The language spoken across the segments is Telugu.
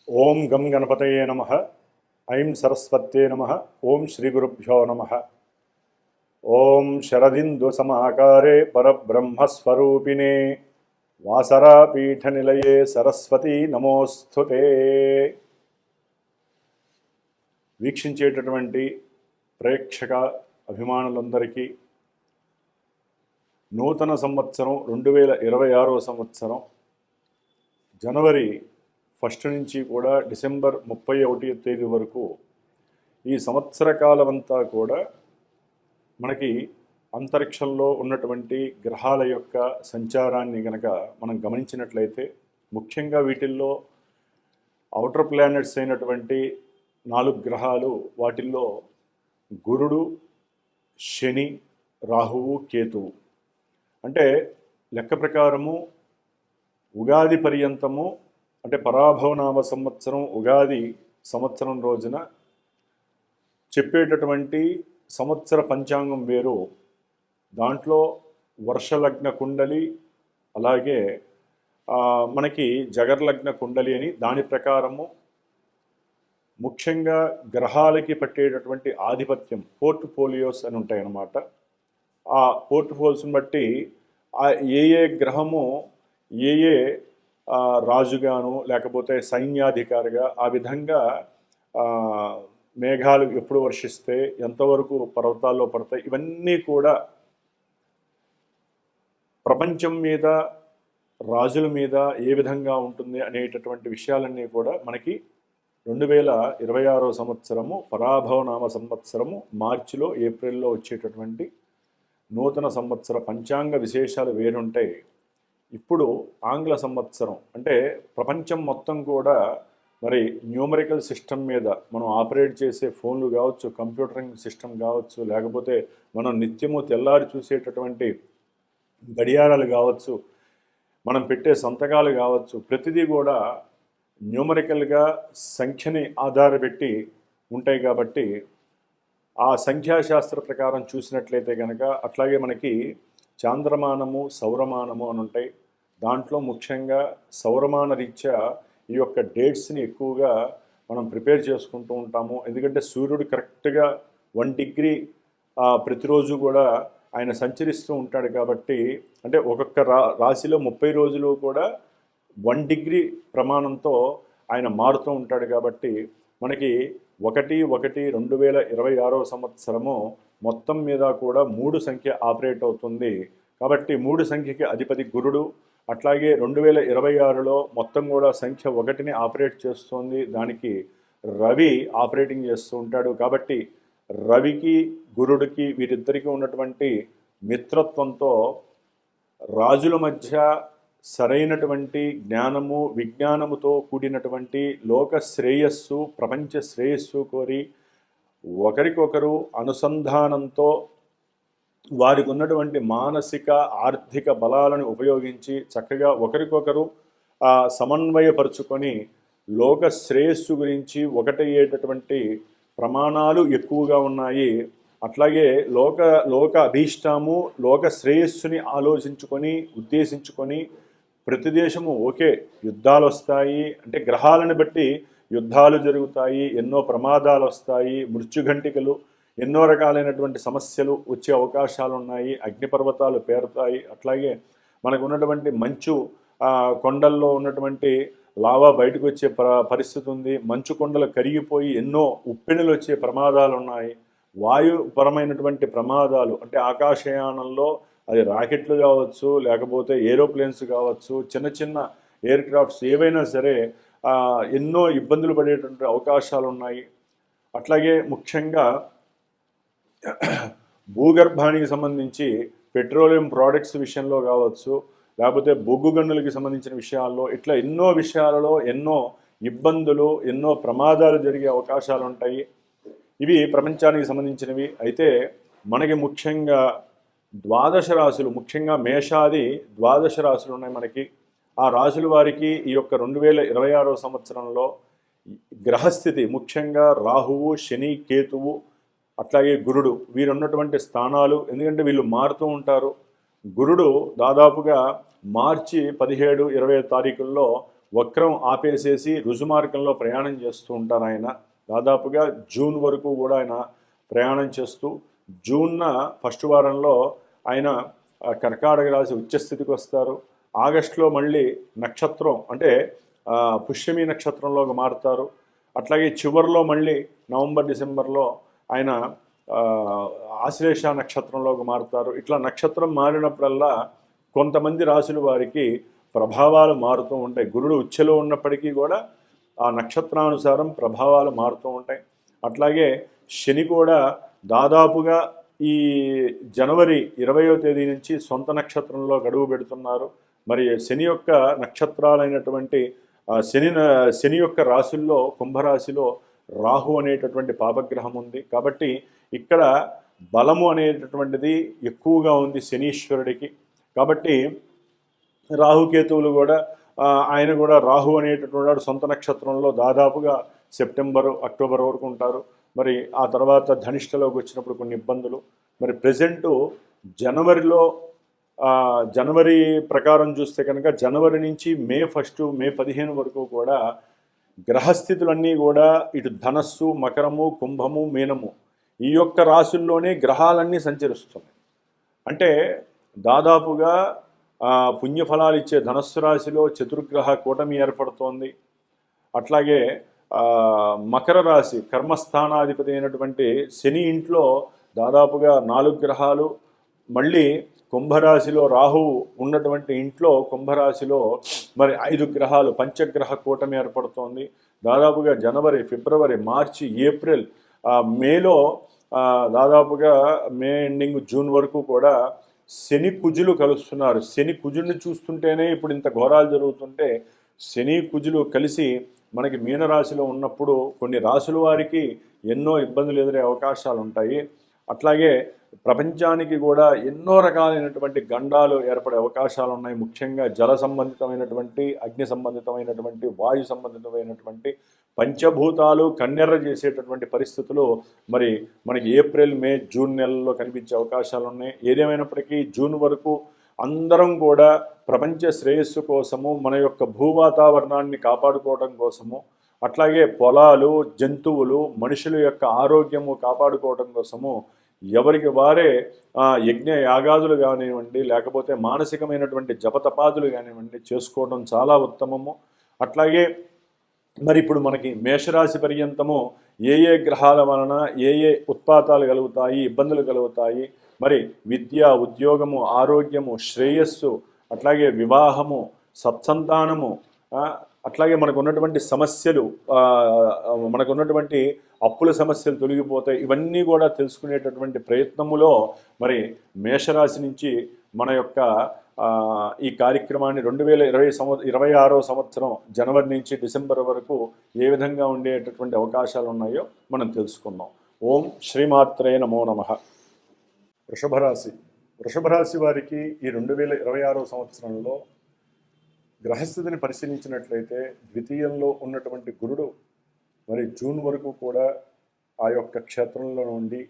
ఓం గం గణపతయే నమః. ఐం సరస్వత్యే నమః. ఓం శ్రీ గురుభ్యో నమః. ఓం శరదిందు సమాకారే పరబ్రహ్మస్వరూపిణే వాసరాపీఠనిలయే సరస్వతీ నమోస్తుతే. వీక్షించేటటువంటి ప్రేక్షక అభిమానులందరికీ నూతన సంవత్సరం 2026వ సంవత్సరం జనవరి 1 నుంచి కూడా డిసెంబర్ 31వ తేదీ వరకు ఈ సంవత్సర కాలమంతా కూడా మనకి అంతరిక్షంలో ఉన్నటువంటి గ్రహాల యొక్క సంచారాన్ని గనక మనం గమనించినట్లయితే, ముఖ్యంగా వీటిల్లో ఔటర్ ప్లానెట్స్ అయినటువంటి 4 గ్రహాలు, వాటిల్లో గురుడు, శని, రాహువు, కేతువు. అంటే లెక్క ప్రకారము ఉగాది పర్యంతము, అంటే పరాభవనామ సంవత్సరం ఉగాది సంవత్సరం రోజున చెప్పేటటువంటి సంవత్సర పంచాంగం వేరు. దాంట్లో వర్షలగ్న కుండలి, అలాగే మనకి జగర్లగ్న కుండలి అని దాని ప్రకారము ముఖ్యంగా గ్రహాలకి పట్టేటటువంటి ఆధిపత్యం పోర్ట్ఫోలియోస్ అని ఉంటాయి అన్నమాట. ఆ పోర్ట్ఫోలియోస్ని బట్టి ఏ ఏ గ్రహము ఏ ఏ రాజుగాను లేకపోతే సైన్యాధికారిగా, ఆ విధంగా మేఘాలు ఎప్పుడు వర్షిస్తే ఎంతవరకు పర్వతాల్లో పడతాయి, ఇవన్నీ కూడా ప్రపంచం మీద రాజుల మీద ఏ విధంగా ఉంటుంది అనేటటువంటి విషయాలన్నీ కూడా మనకి 2026వ సంవత్సరము పరాభవనామ సంవత్సరము మార్చిలో ఏప్రిల్లో వచ్చేటటువంటి నూతన సంవత్సర పంచాంగ విశేషాలు వేరుంటాయి. ఇప్పుడు ఆంగ్ల సంవత్సరం అంటే ప్రపంచం మొత్తం కూడా మరి న్యూమరికల్ సిస్టమ్ మీద మనం ఆపరేట్ చేసే ఫోన్లు కావచ్చు, కంప్యూటరింగ్ సిస్టమ్ కావచ్చు, లేకపోతే మనం నిత్యము తెల్లారి చూసేటటువంటి గడియారాలు కావచ్చు, మనం పెట్టే సంతకాలు కావచ్చు, ప్రతిదీ కూడా న్యూమరికల్గా సంఖ్యని ఆధారపెట్టి ఉంటాయి. కాబట్టి ఆ సంఖ్యాశాస్త్ర ప్రకారం చూసినట్లయితే కనుక, అట్లాగే మనకి చాంద్రమానము, సౌరమానము అని ఉంటాయి. దాంట్లో ముఖ్యంగా సౌరమాన రీత్యా ఈ యొక్క డేట్స్ని ఎక్కువగా మనం ప్రిపేర్ చేసుకుంటూ ఉంటాము. ఎందుకంటే సూర్యుడు కరెక్ట్గా 1 డిగ్రీ ప్రతిరోజు కూడా ఆయన సంచరిస్తూ ఉంటాడు. కాబట్టి అంటే ఒక్కొక్క రాశిలో 30 రోజులు కూడా 1 డిగ్రీ ప్రమాణంతో ఆయన మారుతూ ఉంటాడు. కాబట్టి మనకి 1/1/2026వ సంవత్సరము మొత్తం మీద కూడా 3 సంఖ్య ఆపరేట్ అవుతుంది. కాబట్టి 3 సంఖ్యకి అధిపతి గురుడు. అట్లాగే 2026లో మొత్తం కూడా సంఖ్య 1ని ఆపరేట్ చేస్తుంది. దానికి రవి ఆపరేటింగ్ చేస్తూ ఉంటాడు. కాబట్టి రవికి గురుడికి వీరిద్దరికీ ఉన్నటువంటి మిత్రత్వంతో రాజుల మధ్య సరైనటువంటి జ్ఞానము, విజ్ఞానముతో కూడినటువంటి లోక శ్రేయస్సు, ప్రపంచ శ్రేయస్సు కోరి ఒకరికొకరు అనుసంధానంతో వారికి ఉన్నటువంటి మానసిక ఆర్థిక బలాలను ఉపయోగించి చక్కగా ఒకరికొకరు సమన్వయపరుచుకొని లోక శ్రేయస్సు గురించి ఒకటయ్యేటటువంటి ప్రమాణాలు ఎక్కువగా ఉన్నాయి. అట్లాగే లోక అభీష్టము, లోక శ్రేయస్సుని ఆలోచించుకొని ఉద్దేశించుకొని ప్రతి దేశము ఓకే యుద్ధాలు వస్తాయి, అంటే గ్రహాలను బట్టి యుద్ధాలు జరుగుతాయి, ఎన్నో ప్రమాదాలు వస్తాయి, మృత్యుఘంటికలు, ఎన్నో రకాలైనటువంటి సమస్యలు వచ్చే అవకాశాలు ఉన్నాయి, అగ్నిపర్వతాలు పేరుతాయి. అట్లాగే మనకు ఉన్నటువంటి మంచు కొండల్లో ఉన్నటువంటి లావా బయటకు వచ్చే పరిస్థితి ఉంది. మంచు కొండలు కరిగిపోయి ఎన్నో ఉప్పెనులు వచ్చే ప్రమాదాలు ఉన్నాయి. వాయుపరమైనటువంటి ప్రమాదాలు అంటే ఆకాశయానంలో అది రాకెట్లు కావచ్చు, లేకపోతే ఏరోప్లేన్స్ కావచ్చు, చిన్న చిన్న ఎయిర్ క్రాఫ్ట్స్ ఏవైనా సరే ఎన్నో ఇబ్బందులు పడేటువంటి అవకాశాలు ఉన్నాయి. అట్లాగే ముఖ్యంగా భూగర్భానికి సంబంధించి పెట్రోలియం ప్రోడక్ట్స్ విషయంలో కావచ్చు, లేకపోతే బొగ్గు గనులకి సంబంధించిన విషయాల్లో, ఇట్లా ఎన్నో విషయాలలో ఎన్నో ఇబ్బందులు, ఎన్నో ప్రమాదాలు జరిగే అవకాశాలు ఉంటాయి. ఇవి ప్రపంచానికి సంబంధించినవి. అయితే మనకి ముఖ్యంగా 12 రాశులు, ముఖ్యంగా మేషాది 12 రాశులు ఉన్నాయి మనకి. ఆ రాశుల వారికి ఈ యొక్క 2026వ సంవత్సరంలో గ్రహస్థితి ముఖ్యంగా రాహువు, శని, కేతువు, అట్లాగే గురుడు వీరున్నటువంటి స్థానాలు. ఎందుకంటే వీళ్ళు మారుతూ ఉంటారు. గురుడు దాదాపుగా మార్చి 17, 20 తారీఖుల్లో వక్రం ఆపేసేసి రుజుమార్గంలో ప్రయాణం చేస్తూ ఉంటారు ఆయన. దాదాపుగా జూన్ వరకు కూడా ఆయన ప్రయాణం చేస్తూ జూన్న ఫస్ట్ వారంలో ఆయన కర్కాటక రాశి ఉచ్చస్థితికి వస్తారు. ఆగస్టులో మళ్ళీ నక్షత్రం అంటే పుష్యమి నక్షత్రంలోకి మారుతారు. అట్లాగే చివరిలో మళ్ళీ నవంబర్ డిసెంబర్లో ఆయన ఆశ్లేష నక్షత్రంలోకి మారుతారు. ఇట్లా నక్షత్రం మారినప్పుడల్లా కొంతమంది రాశుల వారికి ప్రభావాలు మారుతూ ఉంటాయి. గురుడు ఉచ్ఛలో ఉన్నప్పటికీ కూడా ఆ నక్షత్రానుసారం ప్రభావాలు మారుతూ ఉంటాయి. అట్లాగే శని కూడా దాదాపుగా ఈ జనవరి 20వ తేదీ నుంచి సొంత నక్షత్రంలో గడువు పెడుతున్నారు. మరి శని యొక్క నక్షత్రాలైనటువంటి శని యొక్క రాశుల్లో కుంభరాశిలో రాహు అనేటటువంటి పాపగ్రహం ఉంది. కాబట్టి ఇక్కడ బలము అనేటటువంటిది ఎక్కువగా ఉంది శనీశ్వరుడికి. కాబట్టి రాహుకేతువులు కూడా ఆయన కూడా రాహు అనేటటువంటి సొంత నక్షత్రంలో దాదాపుగా సెప్టెంబరు అక్టోబర్ వరకు ఉంటారు. మరి ఆ తర్వాత ధనిష్టలోకి వచ్చినప్పుడు కొన్ని ఇబ్బందులు. మరి ప్రజెంటు జనవరి ప్రకారం చూస్తే కనుక జనవరి నుంచి మే 1 మే 15 వరకు కూడా గ్రహస్థితులన్నీ కూడా ఇటు ధనస్సు, మకరము, కుంభము, మీనము ఈ యొక్క రాశుల్లోనే గ్రహాలన్నీ సంచరిస్తున్నాయి. అంటే దాదాపుగా పుణ్యఫలాలు ఇచ్చే ధనస్సు రాశిలో చతుర్గ్రహ కూటమి ఏర్పడుతోంది. అట్లాగే మకర రాశి కర్మస్థానాధిపతి అయినటువంటి శని ఇంట్లో దాదాపుగా 4 గ్రహాలు, మళ్ళీ కుంభరాశిలో రాహువు ఉన్నటువంటి ఇంట్లో కుంభరాశిలో మరి 5 గ్రహాలు పంచగ్రహ కూటమి ఏర్పడుతోంది. దాదాపుగా జనవరి, ఫిబ్రవరి, మార్చి, ఏప్రిల్, మేలో దాదాపుగా మే ఎండింగ్ జూన్ వరకు కూడా శని కుజులు కలుస్తున్నారు. శని కుజుల్ని చూస్తుంటేనే ఇప్పుడు ఇంత ఘోరాలు జరుగుతుంటే శని కుజులు కలిసి మనకి మీనరాశిలో ఉన్నప్పుడు కొన్ని రాశుల వారికి ఎన్నో ఇబ్బందులు ఎదురే అవకాశాలు ఉంటాయి. అట్లాగే ప్రపంచానికి కూడా ఎన్నో రకాలైనటువంటి గండాలు ఏర్పడే అవకాశాలు ఉన్నాయి. ముఖ్యంగా జల సంబంధితమైనటువంటి, అగ్ని సంబంధితమైనటువంటి, వాయు సంబంధితమైనటువంటి పంచభూతాలు కన్నెర్ర చేసేటటువంటి పరిస్థితులు మరి మనకి ఏప్రిల్, మే, జూన్ నెలల్లో కనిపించే అవకాశాలు ఉన్నాయి. ఏదేమైనప్పటికీ జూన్ వరకు అందరం కూడా ప్రపంచ శ్రేయస్సు కోసము, మన యొక్క భూవాతావరణాన్ని కాపాడుకోవడం కోసము, అట్లాగే పొలాలు, జంతువులు, మనుషుల యొక్క ఆరోగ్యము కాపాడుకోవడం కోసము ఎవరికి వారే యజ్ఞ యాగాదులు కానివ్వండి, లేకపోతే మానసికమైనటువంటి జపతపాదులు కానివ్వండి చేసుకోవడం చాలా ఉత్తమము. అట్లాగే మరి ఇప్పుడు మనకి మేషరాశి పర్యంతము ఏ గ్రహాల వలన ఏ ఉత్పాతాలు కలుగుతాయి, ఇబ్బందులు కలుగుతాయి, మరి విద్య, ఉద్యోగము, ఆరోగ్యము, శ్రేయస్సు, అట్లాగే వివాహము, సత్సంతానము, అట్లాగే మనకున్నటువంటి సమస్యలు, మనకున్నటువంటి అప్పుల సమస్యలు తొలగిపోతాయి. ఇవన్నీ కూడా తెలుసుకునేటటువంటి ప్రయత్నములో మరి మేషరాశి నుంచి మన యొక్క ఈ కార్యక్రమాన్ని 2026వ సంవత్సరం జనవరి నుంచి డిసెంబర్ వరకు ఏ విధంగా ఉండేటటువంటి అవకాశాలు ఉన్నాయో మనం తెలుసుకుందాం. ఓం శ్రీమాత్రే నమో నమః. వృషభరాశి వారికి ఈ 2026వ సంవత్సరంలో గ్రహస్థితిని పరిశీలించినట్లయితే ద్వితీయంలో ఉన్నటువంటి గురుడు మరి జూన్ వరకు కూడా ఆ యొక్క క్షేత్రంలో నుండి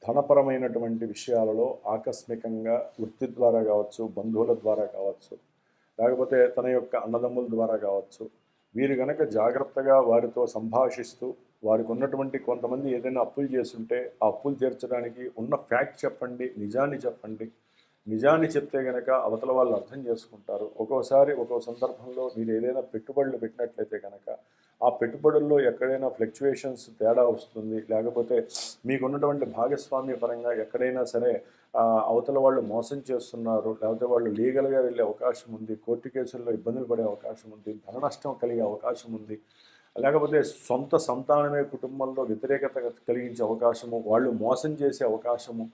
ధనపరమైనటువంటి విషయాలలో ఆకస్మికంగా వృత్తి ద్వారా కావచ్చు, బంధువుల ద్వారా కావచ్చు, లేకపోతే తన యొక్క అన్నదమ్ముల ద్వారా కావచ్చు, వీరు గనక జాగ్రత్తగా వారితో సంభాషిస్తూ వారికి ఉన్నటువంటి కొంతమంది ఏదైనా అప్పులు చేస్తుంటే ఆ అప్పులు తీర్చడానికి ఉన్న ఫ్యాక్ట్ చెప్పండి, నిజాన్ని చెప్పండి. నిజాన్ని చెప్తే కనుక అవతల వాళ్ళు అర్థం చేసుకుంటారు. ఒక్కో సందర్భంలో మీరు ఏదైనా పెట్టుబడులు పెట్టినట్లయితే కనుక ఆ పెట్టుబడుల్లో ఎక్కడైనా ఫ్లక్చువేషన్స్ తేడా వస్తుంది, లేకపోతే మీకున్నటువంటి భాగస్వామ్య పరంగా ఎక్కడైనా సరే అవతల వాళ్ళు మోసం చేస్తున్నారు, లేకపోతే వాళ్ళు లీగల్గా వెళ్ళే అవకాశం ఉంది, కోర్టు కేసుల్లో ఇబ్బందులు పడే అవకాశం ఉంది, ధన నష్టం కలిగే అవకాశం ఉంది, లేకపోతే సొంత సంతానమే కుటుంబంలో వ్యతిరేకత కలిగించే అవకాశము, వాళ్ళు మోసం చేసే అవకాశము,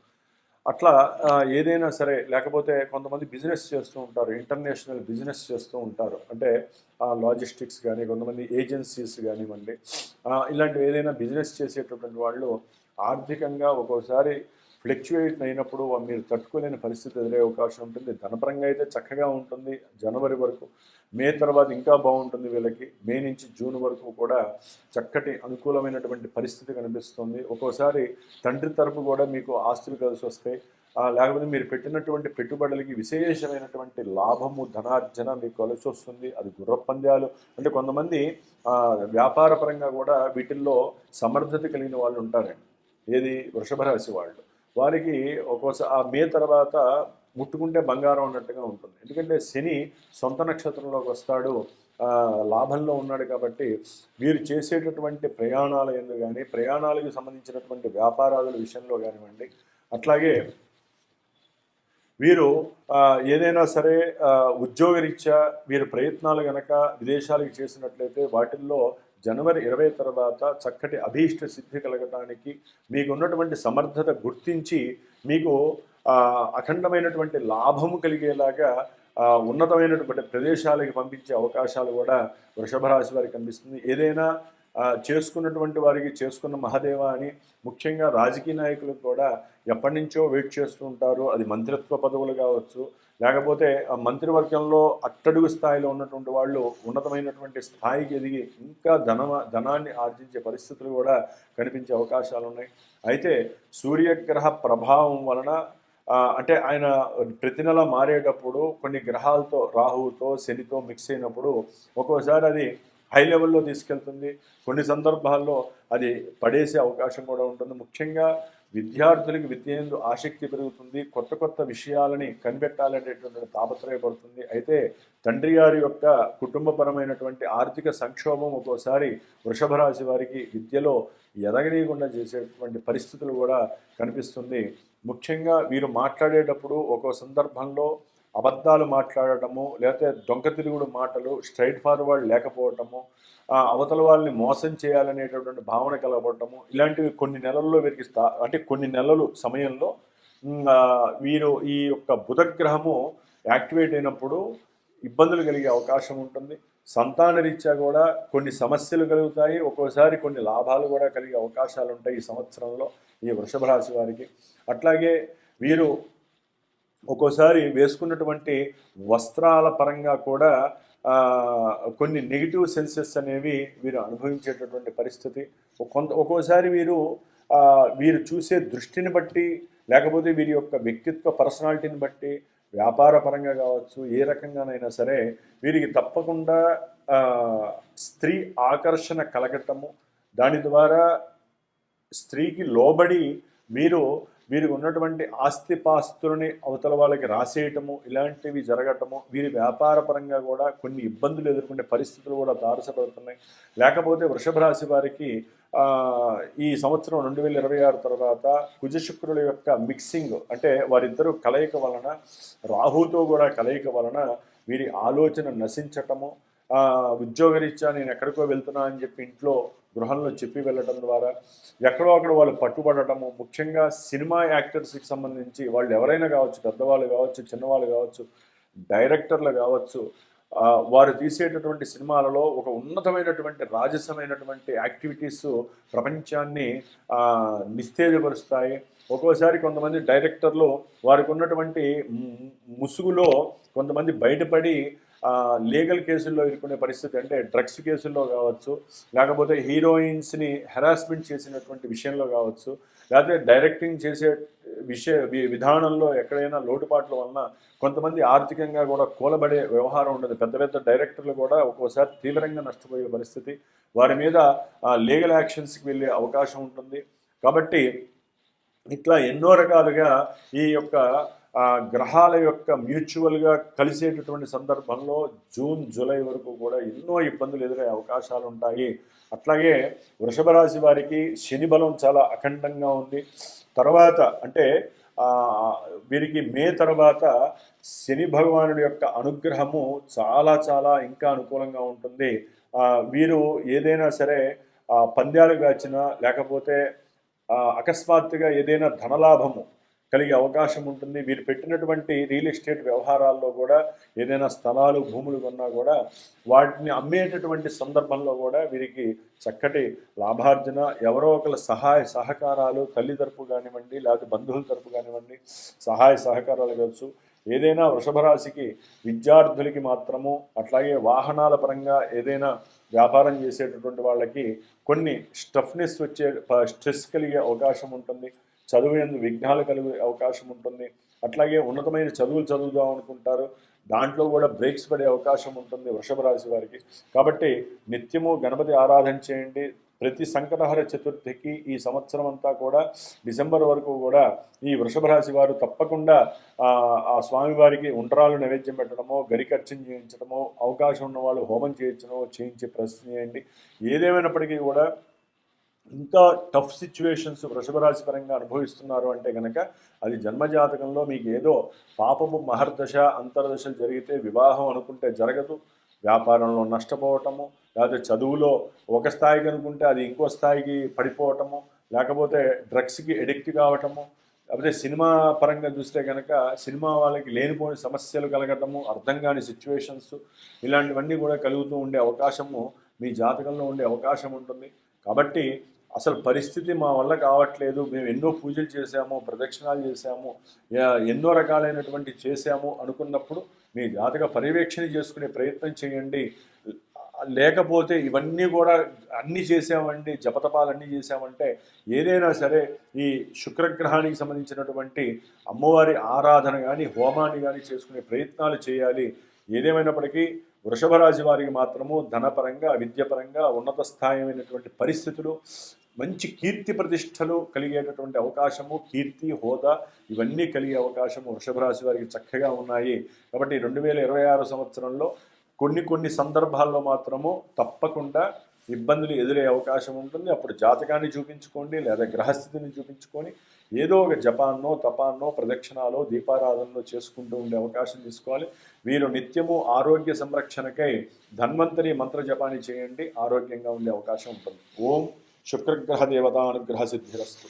అట్లా ఏదైనా సరే, లేకపోతే కొంతమంది బిజినెస్ చేస్తూ ఉంటారు, ఇంటర్నేషనల్ బిజినెస్ చేస్తూ ఉంటారు, అంటే లాజిస్టిక్స్ కానీ కొంతమంది ఏజెన్సీస్ కానివ్వండి, ఇలాంటివి ఏదైనా బిజినెస్ చేసేటటువంటి వాళ్ళు ఆర్థికంగా ఒక్కోసారి ఫ్లక్చువేట్ అయినప్పుడు మీరు తట్టుకోలేని పరిస్థితి ఎదురే అవకాశం ఉంటుంది. ధనపరంగా అయితే చక్కగా ఉంటుంది జనవరి వరకు. మే తర్వాత ఇంకా బాగుంటుంది వీళ్ళకి. మే నుంచి జూన్ వరకు కూడా చక్కటి అనుకూలమైనటువంటి పరిస్థితి కనిపిస్తుంది. ఒక్కోసారి తండ్రి తరపు కూడా మీకు ఆస్తులు కలిసి వస్తాయి. లేకపోతే మీరు పెట్టినటువంటి పెట్టుబడులకి విశేషమైనటువంటి లాభము, ధనార్జన మీకు కలిసి వస్తుంది. అది గుర్రపందాలు అంటే కొంతమంది వ్యాపారపరంగా కూడా వీటిల్లో సమర్థత కలిగిన వాళ్ళు ఉంటారండి. ఏది వృషభ రాశి వాళ్ళు. వారికి ఒక్కోసారి ఆ మే తర్వాత ముట్టుకుంటే బంగారం అన్నట్టుగా ఉంటుంది. ఎందుకంటే శని సొంత నక్షత్రంలోకి వస్తాడు, లాభంలో ఉన్నాడు. కాబట్టి వీరు చేసేటటువంటి ప్రయాణాల యందు కానీ, ప్రయాణాలకు సంబంధించినటువంటి వ్యాపారాల విషయంలో కానివ్వండి, అట్లాగే వీరు ఏదైనా సరే ఉద్యోగరీత్యా వీరు ప్రయత్నాలు కనుక విదేశాలకు చేసినట్లయితే వాటిల్లో జనవరి 20 తర్వాత చక్కటి అభీష్ట సిద్ధి కలగటానికి మీకు ఉన్నటువంటి సమర్థత గుర్తించి మీకు అఖండమైనటువంటి లాభము కలిగేలాగా ఉన్నతమైనటువంటి ప్రదేశాలకు పంపించే అవకాశాలు కూడా వృషభ రాశి వారికి కనిపిస్తుంది. ఏదైనా చేసుకున్నటువంటి వారికి చేసుకున్న మహాదేవ అని ముఖ్యంగా రాజకీయ నాయకులకు కూడా ఎప్పటి నుంచో వెయిట్ చేస్తూ ఉంటారు. అది మంత్రిత్వ పదవులు కావచ్చు, లేకపోతే మంత్రివర్గంలో అట్టడుగు స్థాయిలో ఉన్నటువంటి వాళ్ళు ఉన్నతమైనటువంటి స్థాయికి ఎదిగి ఇంకా ధనాన్ని ఆర్జించే పరిస్థితులు కూడా కనిపించే అవకాశాలు ఉన్నాయి. అయితే సూర్యగ్రహ ప్రభావం వలన అంటే ఆయన ప్రతి నెల మారేటప్పుడు కొన్ని గ్రహాలతో, రాహువుతో, శనితో మిక్స్ అయినప్పుడు ఒక్కోసారి అది హై లెవెల్లో తీసుకెళ్తుంది. కొన్ని సందర్భాల్లో అది పడేసే అవకాశం కూడా ఉంటుంది. ముఖ్యంగా విద్యార్థులకి విద్య యందు ఆసక్తి పెరుగుతుంది. కొత్త కొత్త విషయాలని కనిపెట్టాలనేటువంటి తాపత్రయపడుతుంది. అయితే తండ్రి గారి యొక్క కుటుంబపరమైనటువంటి ఆర్థిక సంక్షోభం ఒక్కోసారి వృషభ రాశి వారికి విద్యలో ఎదగనీయకుండా చేసేటువంటి పరిస్థితులు కూడా కనిపిస్తుంది. ముఖ్యంగా వీరు మాట్లాడేటప్పుడు ఒక్కో సందర్భంలో అబద్ధాలు మాట్లాడటము, లేకపోతే దొంగ తిరుగుడు మాటలు, స్ట్రైట్ ఫార్వర్డ్ లేకపోవటము, అవతల వాళ్ళని మోసం చేయాలనేటటువంటి భావన కలగటము, ఇలాంటివి కొన్ని నెలల్లో వీరికి అంటే కొన్ని నెలలు సమయంలో వీరు ఈ యొక్క బుధగ్రహము యాక్టివేట్ అయినప్పుడు ఇబ్బందులు కలిగే అవకాశం ఉంటుంది. సంతాన రీత్యా కూడా కొన్ని సమస్యలు కలుగుతాయి. ఒక్కోసారి కొన్ని లాభాలు కూడా కలిగే అవకాశాలు ఉంటాయి ఈ సంవత్సరంలో ఈ వృషభ రాశి వారికి. అట్లాగే వీరు ఒక్కోసారి వేసుకున్నటువంటి వస్త్రాల పరంగా కూడా కొన్ని నెగిటివ్ సెన్సెస్ అనేవి వీరు అనుభవించేటటువంటి పరిస్థితి. ఒక్కోసారి వీరు చూసే దృష్టిని బట్టి, లేకపోతే వీరి యొక్క వ్యక్తిత్వ పర్సనాలిటీని బట్టి, వ్యాపార పరంగా కావచ్చు, ఏ రకంగానైనా సరే వీరికి తప్పకుండా స్త్రీ ఆకర్షణ కలగటము, దాని ద్వారా స్త్రీకి లోబడి వీరికి ఉన్నటువంటి ఆస్తిపాస్తులని అవతల వాళ్ళకి రాసేయటము, ఇలాంటివి జరగటము, వీరి వ్యాపార పరంగా కూడా కొన్ని ఇబ్బందులు ఎదుర్కొనే పరిస్థితులు కూడా తారసపడుతున్నాయి. లేకపోతే వృషభ రాశి వారికి ఈ సంవత్సరం 2026 తర్వాత కుజశుక్రుల యొక్క మిక్సింగ్, అంటే వారిద్దరూ కలయిక వలన, రాహుతో కూడా కలయిక వలన వీరి ఆలోచన నశించటము, ఉద్యోగరీత్యా నేను ఎక్కడికో వెళ్తున్నా అని చెప్పి ఇంట్లో గృహంలో చెప్పి వెళ్ళటం ద్వారా ఎక్కడో అక్కడ వాళ్ళు పట్టుబడటము. ముఖ్యంగా సినిమా యాక్టర్స్కి సంబంధించి వాళ్ళు ఎవరైనా కావచ్చు, పెద్దవాళ్ళు కావచ్చు, చిన్నవాళ్ళు కావచ్చు, డైరెక్టర్లు కావచ్చు, వారు తీసేటటువంటి సినిమాలలో ఒక ఉన్నతమైనటువంటి రాజసమైనటువంటి యాక్టివిటీస్ ప్రపంచాన్ని నిస్తేజపరుస్తాయి. ఒక్కోసారి కొంతమంది డైరెక్టర్లు వారికి ఉన్నటువంటి ముసుగులో కొంతమంది బయటపడి లీగల్ కేసుల్లో ఇరుక్కునే పరిస్థితి, అంటే డ్రగ్స్ కేసుల్లో కావచ్చు, లేకపోతే హీరోయిన్స్ని హెరాస్మెంట్ చేసినటువంటి విషయంలో కావచ్చు, లేకపోతే డైరెక్టింగ్ చేసే విధానంలో ఎక్కడైనా లోటుపాట్ల వలన కొంతమంది ఆర్థికంగా కూడా కూలబడే వ్యవహారం ఉండదు. పెద్ద పెద్ద డైరెక్టర్లు కూడా ఒక్కోసారి తీవ్రంగా నష్టపోయే పరిస్థితి, వారి మీద లీగల్ యాక్షన్స్కి వెళ్ళే అవకాశం ఉంటుంది. కాబట్టి ఇట్లా ఎన్నో రకాలుగా ఈ యొక్క గ్రహాల యొక్క మ్యూచువల్గా కలిసేటటువంటి సందర్భంలో జూన్, జూలై వరకు కూడా ఎన్నో ఇబ్బందులు ఎదురయ్యే అవకాశాలు ఉంటాయి. అట్లాగే వృషభ రాశి వారికి శని బలం చాలా అఖండంగా ఉంది. తర్వాత అంటే వీరికి మే తర్వాత శని భగవానుడి యొక్క అనుగ్రహము చాలా చాలా ఇంకా అనుకూలంగా ఉంటుంది. వీరు ఏదైనా సరే పంద్యాలు కాచినా, లేకపోతే అకస్మాత్తుగా ఏదైనా ధనలాభము కలిగే అవకాశం ఉంటుంది. వీరు పెట్టినటువంటి రియల్ ఎస్టేట్ వ్యవహారాల్లో కూడా ఏదైనా స్థలాలు, భూములు కొన్నా కూడా వాటిని అమ్మేటటువంటి సందర్భంలో కూడా వీరికి చక్కటి లాభార్జన, ఎవరో ఒకరి సహాయ సహకారాలు, తల్లి తరపు కానివ్వండి, లేకపోతే బంధువుల తరపు కానివ్వండి, సహాయ సహకారాలు కావచ్చు. ఏదైనా వృషభ రాశికి విద్యార్థులకి మాత్రము, అట్లాగే వాహనాల పరంగా ఏదైనా వ్యాపారం చేసేటటువంటి వాళ్ళకి కొన్ని స్ట్రెస్ కలిగే అవకాశం ఉంటుంది. చదువు యందు విఘ్నాలు కలిగే అవకాశం ఉంటుంది. అట్లాగే ఉన్నతమైన చదువులు చదువుదాం అనుకుంటారు, దాంట్లో కూడా బ్రేక్స్ పడే అవకాశం ఉంటుంది వృషభ రాశి వారికి. కాబట్టి నిత్యము గణపతి ఆరాధన చేయండి. ప్రతి సంకటహర చతుర్థికి ఈ సంవత్సరం అంతా కూడా డిసెంబర్ వరకు కూడా ఈ వృషభ రాశి వారు తప్పకుండా ఆ స్వామివారికి ఉండ్రాలు నైవేద్యం పెట్టడమో, గరికర్చన చేయించడమో, అవకాశం ఉన్న వాళ్ళు హోమం చేయించడమో చేయించి ప్రశ్న చేయండి. ఏదేమైనప్పటికీ కూడా ఇంకా టఫ్ సిచ్యువేషన్స్ వృషభ రాశి పరంగా అనుభవిస్తున్నారు అంటే కనుక అది జన్మజాతకంలో మీకు ఏదో పాపము మహర్దశ అంతర్దశలు జరిగితే వివాహం అనుకుంటే జరగదు, వ్యాపారంలో నష్టపోవటము, లేకపోతే చదువులో ఒక స్థాయికి అనుకుంటే అది ఇంకో స్థాయికి పడిపోవటము, లేకపోతే డ్రగ్స్కి ఎడిక్ట్ కావటము, లేకపోతే సినిమా పరంగా చూస్తే కనుక సినిమా వాళ్ళకి లేనిపోని సమస్యలు కలగటము, అర్థం కాని సిచ్యువేషన్స్, ఇలాంటివన్నీ కూడా కలుగుతూ ఉండే అవకాశము మీ జాతకంలో ఉండే అవకాశం ఉంటుంది. కాబట్టి అసలు పరిస్థితి మా వల్ల కావట్లేదు, మేము ఎన్నో పూజలు చేశాము, ప్రదక్షిణాలు చేశాము, ఎన్నో రకాలైనటువంటి చేశాము అనుకున్నప్పుడు మీ జాతక పర్యవేక్షణ చేసుకునే ప్రయత్నం చేయండి. లేకపోతే ఇవన్నీ కూడా అన్నీ చేసామండి, జపతపాలన్నీ చేసామంటే ఏదైనా సరే ఈ శుక్రగ్రహానికి సంబంధించినటువంటి అమ్మవారి ఆరాధన కానీ హోమాన్ని కానీ చేసుకునే ప్రయత్నాలు చేయాలి. ఏదేమైనప్పటికీ వృషభ రాశి వారికి మాత్రము ధనపరంగా విద్యపరంగా ఉన్నత స్థాయిమైనటువంటి పరిస్థితులు, మంచి కీర్తి ప్రతిష్టలు కలిగేటటువంటి అవకాశము, కీర్తి హోదా ఇవన్నీ కలిగే అవకాశము వృషభ రాశి వారికి చక్కగా ఉన్నాయి. కాబట్టి 2026 సంవత్సరంలో కొన్ని సందర్భాల్లో మాత్రము తప్పకుండా ఇబ్బందులు ఎదురయ్యే అవకాశం ఉంటుంది. అప్పుడు జాతకాన్ని చూపించుకోండి, లేదా గ్రహస్థితిని చూపించుకొని ఏదో ఒక జపాన్నో తపాన్నో ప్రదక్షిణాలో దీపారాధనలో చేసుకుంటూ ఉండే అవకాశం తీసుకోవాలి. వీరు నిత్యము ఆరోగ్య సంరక్షణకై ధన్వంతరి మంత్ర జపాన్ని చేయండి, ఆరోగ్యంగా ఉండే అవకాశం ఉంటుంది. ఓం శుక్రగ్రహ దేవతానుగ్రహ సిద్ధిరస్తు.